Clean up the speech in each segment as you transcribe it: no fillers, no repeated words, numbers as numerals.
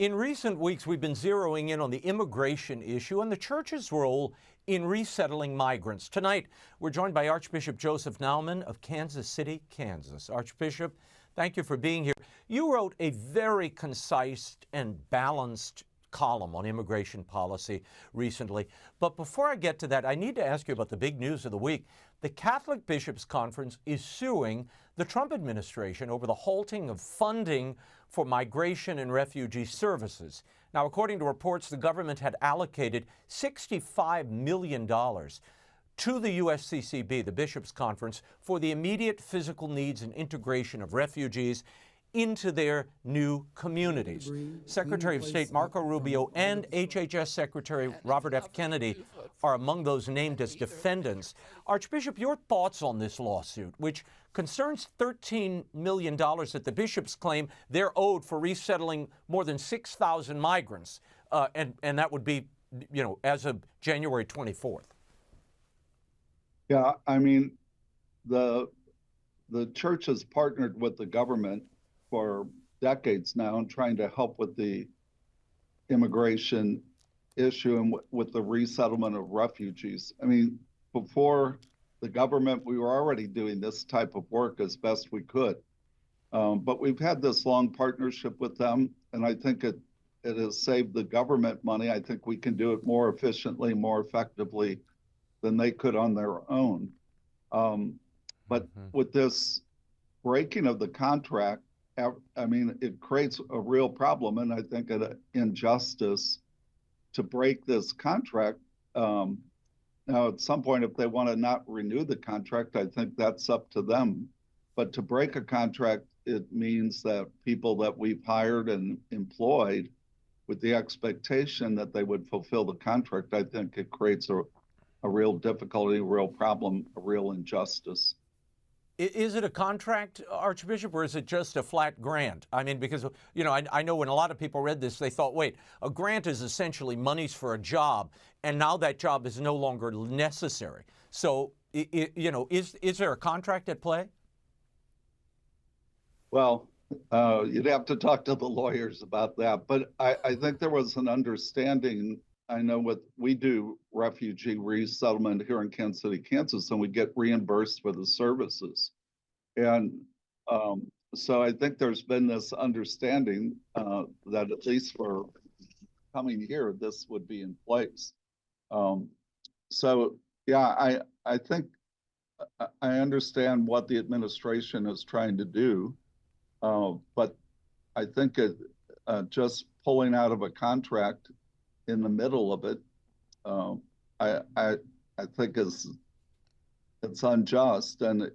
In recent weeks, we've been zeroing in on the immigration issue and the church's role in resettling migrants. Tonight, we're joined by Archbishop Joseph Naumann of Kansas City, Kansas. Archbishop, thank you for being here. You wrote a very concise and balanced column on immigration policy recently. But before I get to that, I need to ask you about the big news of the week. The Catholic Bishops' Conference is suing the Trump administration over the halting of funding for migration and refugee services. Now, according to reports, the government had allocated $65 million to the USCCB, the Bishops' Conference, for the immediate physical needs and integration of refugees into their new communities. Secretary of State Marco Rubio and HHS Secretary Robert F. Kennedy are among those named as defendants. Archbishop, your thoughts on this lawsuit, which concerns $13 million that the bishops claim they're owed for resettling more than 6,000 migrants, and that would be, as of January 24th. Yeah, I mean, the church has partnered with the government for decades now in trying to help with the immigration issue and with the resettlement of refugees. I mean, before the government, we were already doing this type of work as best we could. But we've had this long partnership with them, and I think it has saved the government money. I think we can do it more efficiently, more effectively than they could on their own. But with this breaking of the contract, I mean, it creates a real problem, and I think an injustice to break this contract. Now, at some point, if they want to not renew the contract, I think that's up to them. But to break a contract, it means that people that we've hired and employed with the expectation that they would fulfill the contract, I think it creates a real difficulty, a real problem, a real injustice. Is it a contract, Archbishop, or is it just a flat grant? I mean, because, I know when a lot of people read this, they thought, wait, a grant is essentially monies for a job, and now that job is no longer necessary. So, is there a contract at play? Well, you'd have to talk to the lawyers about that. But I think there was an understanding. I know we do refugee resettlement here in Kansas City, Kansas, and we get reimbursed for the services. And so I think there's been this understanding that at least for coming here, this would be in place. So, yeah, I think I understand what the administration is trying to do, but I think just pulling out of a contract in the middle of it, I think it's unjust. And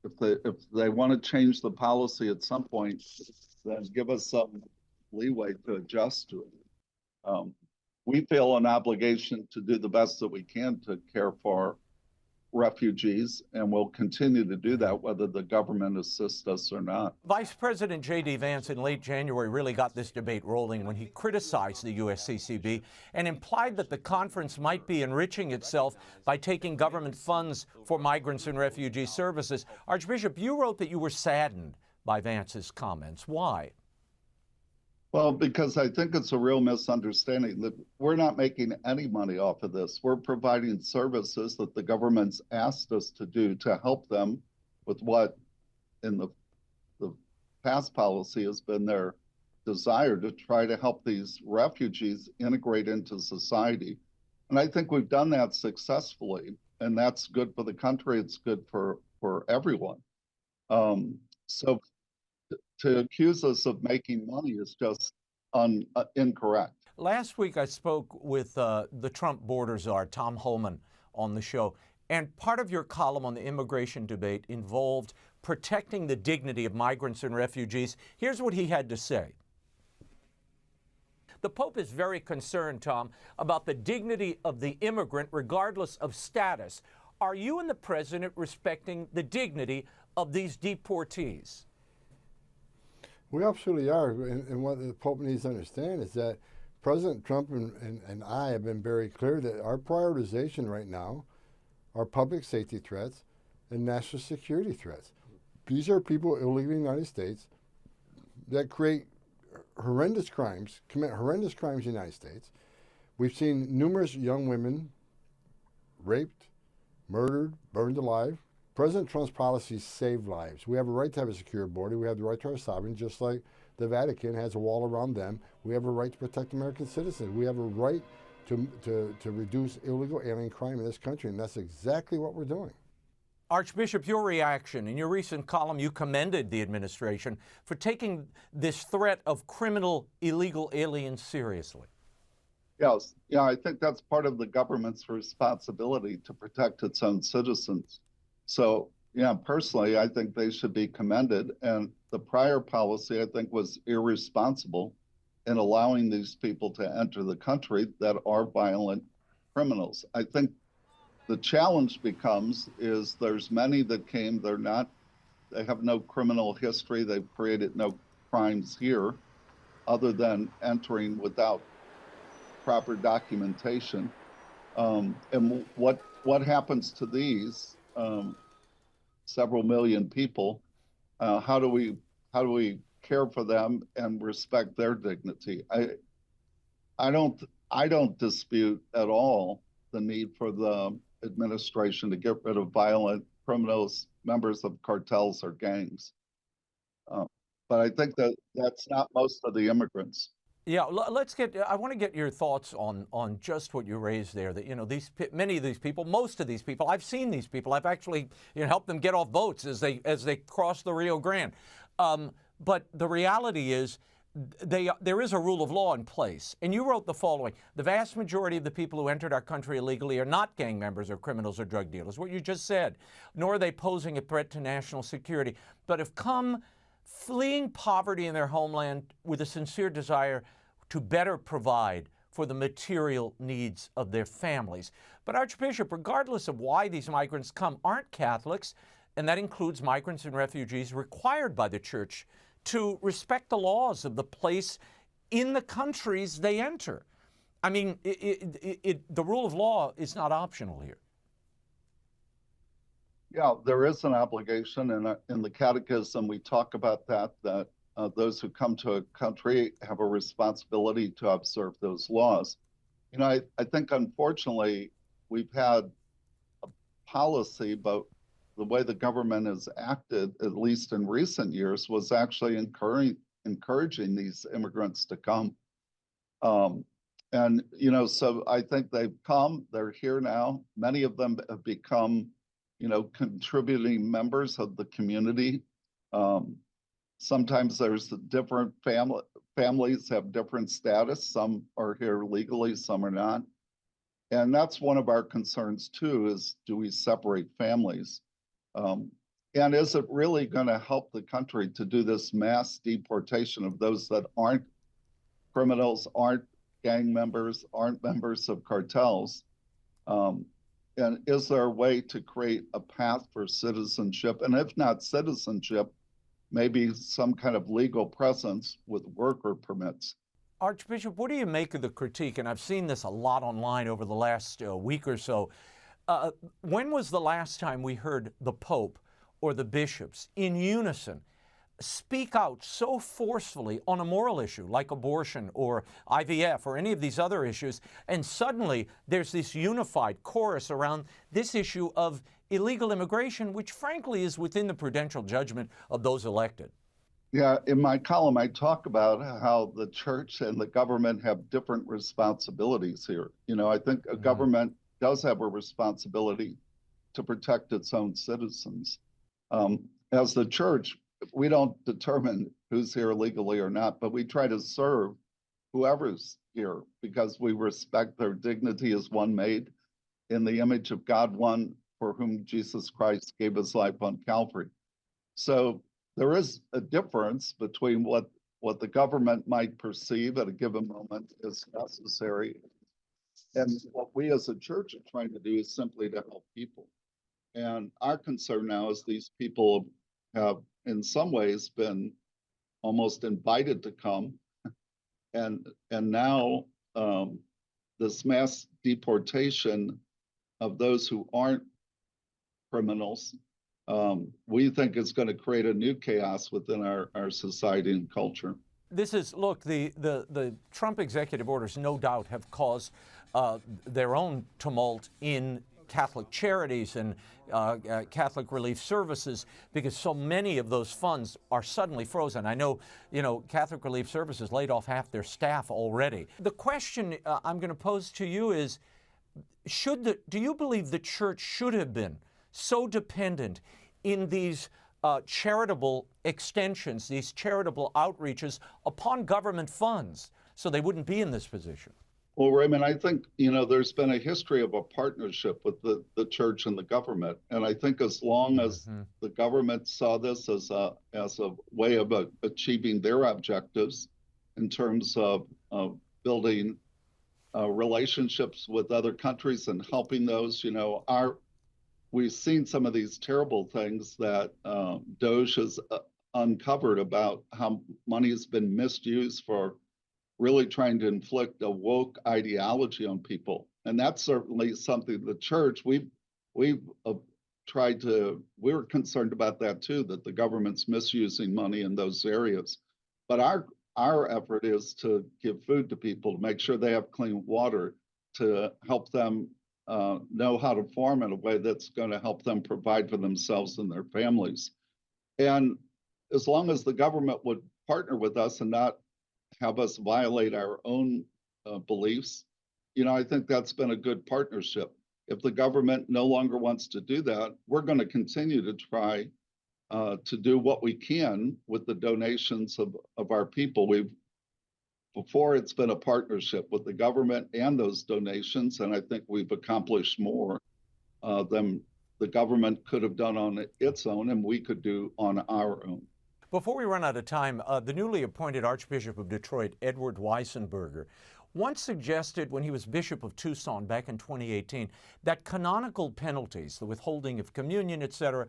if they want to change the policy at some point, then give us some leeway to adjust to it. We feel an obligation to do the best that we can to care for refugees, and we'll continue to do that whether the government assists us or not. Vice President J.D. Vance in late January really got this debate rolling when he criticized the USCCB and implied that the conference might be enriching itself by taking government funds for migrants and refugee services. Archbishop, you wrote that you were saddened by Vance's comments. Why? Well, because I think it's a real misunderstanding that we're not making any money off of this. We're providing services that the government's asked us to do to help them with what in the past policy has been their desire to try to help these refugees integrate into society. And I think we've done that successfully, and that's good for the country. It's good for everyone. So to accuse us of making money is just incorrect. Last week, I spoke with the Trump border czar, Tom Homan, on the show. And part of your column on the immigration debate involved protecting the dignity of migrants and refugees. Here's what he had to say. The Pope is very concerned, Tom, about the dignity of the immigrant regardless of status. Are you and the president respecting the dignity of these deportees? We absolutely are, and what the Pope needs to understand is that President Trump and I have been very clear that our prioritization right now are public safety threats and national security threats. These are people illegally in the United States that create horrendous crimes, commit horrendous crimes in the United States. We've seen numerous young women raped, murdered, burned alive. President Trump's policies save lives. We have a right to have a secure border. We have the right to our sovereignty, just like the Vatican has a wall around them. We have a right to protect American citizens. We have a right to reduce illegal alien crime in this country, and that's exactly what we're doing. Archbishop, your reaction. In your recent column, you commended the administration for taking this threat of criminal illegal aliens seriously. Yes, yeah, I think that's part of the government's responsibility to protect its own citizens. So, yeah, personally, I think they should be commended. And the prior policy, I think, was irresponsible in allowing these people to enter the country that are violent criminals. I think the challenge becomes is there's many that came, they have no criminal history, they've created no crimes here other than entering without proper documentation. And what happens to these several million people? How do we care for them and respect their dignity? I don't dispute at all the need for the administration to get rid of violent criminals, members of cartels or gangs. But I think that's not most of the immigrants. Yeah, I want to get your thoughts on just what you raised there, that, many of these people, most of these people, I've seen these people. I've actually, helped them get off boats as they cross the Rio Grande. But the reality is there is a rule of law in place. And you wrote the following: the vast majority of the people who entered our country illegally are not gang members or criminals or drug dealers, what you just said, nor are they posing a threat to national security, but have come fleeing poverty in their homeland with a sincere desire to better provide for the material needs of their families. But Archbishop, regardless of why these migrants come, aren't Catholics, and that includes migrants and refugees, required by the Church to respect the laws of the place in the countries they enter? I mean, the rule of law is not optional here. Yeah, there is an obligation, and in the Catechism we talk about that those who come to a country have a responsibility to observe those laws. I think unfortunately we've had a policy, but the way the government has acted, at least in recent years, was actually encouraging these immigrants to come. So I think they've come, they're here now. Many of them have become contributing members of the community. Sometimes there's different families have different status. Some are here legally, some are not. And that's one of our concerns too, is do we separate families? And is it really going to help the country to do this mass deportation of those that aren't criminals, aren't gang members, aren't members of cartels? And is there a way to create a path for citizenship? And if not citizenship, maybe some kind of legal presence with worker permits. Archbishop, what do you make of the critique? And I've seen this a lot online over the last week or so. When was the last time we heard the Pope or the bishops in unison speak out so forcefully on a moral issue like abortion or IVF or any of these other issues, and suddenly there's this unified chorus around this issue of illegal immigration, which frankly is within the prudential judgment of those elected? Yeah, in my column, I talk about how the church and the government have different responsibilities here. I think a government does have a responsibility to protect its own citizens. As the church, we don't determine who's here legally or not, but we try to serve whoever's here because we respect their dignity as one made in the image of God, one for whom Jesus Christ gave his life on Calvary. So there is a difference between what the government might perceive at a given moment is necessary, and what we as a church are trying to do is simply to help people. And our concern now is these people have in some ways been almost invited to come, and now this mass deportation of those who aren't criminals, we think is going to create a new chaos within our society and culture. This is, look, the Trump executive orders no doubt have caused their own tumult in Catholic charities and Catholic relief services, because so many of those funds are suddenly frozen. I know, Catholic relief services laid off half their staff already. The question I'm going to pose to you is, do you believe the church should have been so dependent in these charitable extensions, these charitable outreaches upon government funds, so they wouldn't be in this position? Well, Raymond, I think, there's been a history of a partnership with the church and the government. And I think as long as the government saw this as a way of achieving their objectives in terms of building relationships with other countries and helping those, we've seen some of these terrible things that DOJ has uncovered about how money has been misused for really trying to inflict a woke ideology on people. And that's certainly something the church, we're concerned about that too, that the government's misusing money in those areas. But our effort is to give food to people, to make sure they have clean water, to help them know how to farm in a way that's going to help them provide for themselves and their families. And as long as the government would partner with us and not have us violate our own beliefs, I think that's been a good partnership. If the government no longer wants to do that, we're going to continue to try to do what we can with the donations of our people. Before it's been a partnership with the government and those donations, and I think we've accomplished more than the government could have done on its own and we could do on our own. Before we run out of time, the newly appointed Archbishop of Detroit, Edward Weissenberger, once suggested when he was Bishop of Tucson back in 2018 that canonical penalties, the withholding of communion, etc.,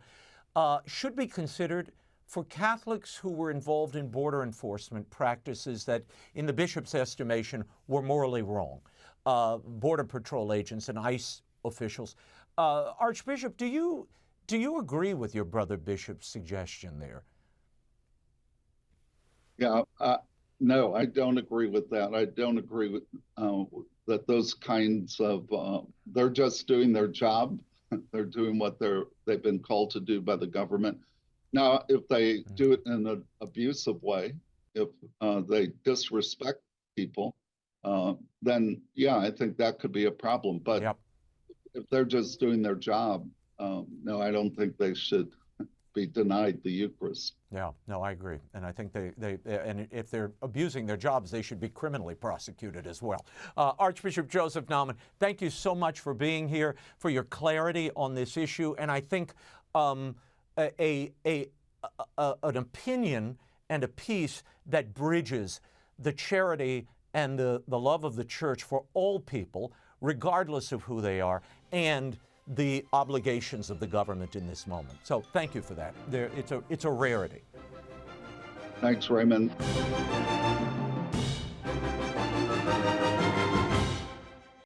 should be considered for Catholics who were involved in border enforcement practices that, in the bishop's estimation, were morally wrong. Border Patrol agents and ICE officials. Archbishop, do you agree with your brother bishop's suggestion there? Yeah, no, I don't agree with that. I don't agree with that those kinds of, they're just doing their job. They're doing what they've been called to do by the government. Now, if they do it in an abusive way, if they disrespect people, then yeah, I think that could be a problem. But if they're just doing their job, no, I don't think they should be denied the Eucharist. Yeah, no, I agree. And I think and if they're abusing their jobs, they should be criminally prosecuted as well. Archbishop Joseph Naumann, thank you so much for being here, for your clarity on this issue. And I think an opinion and a peace that bridges the charity and the love of the church for all people, regardless of who they are, and the obligations of the government in this moment. So thank you for that. It's a rarity. Thanks, Raymond.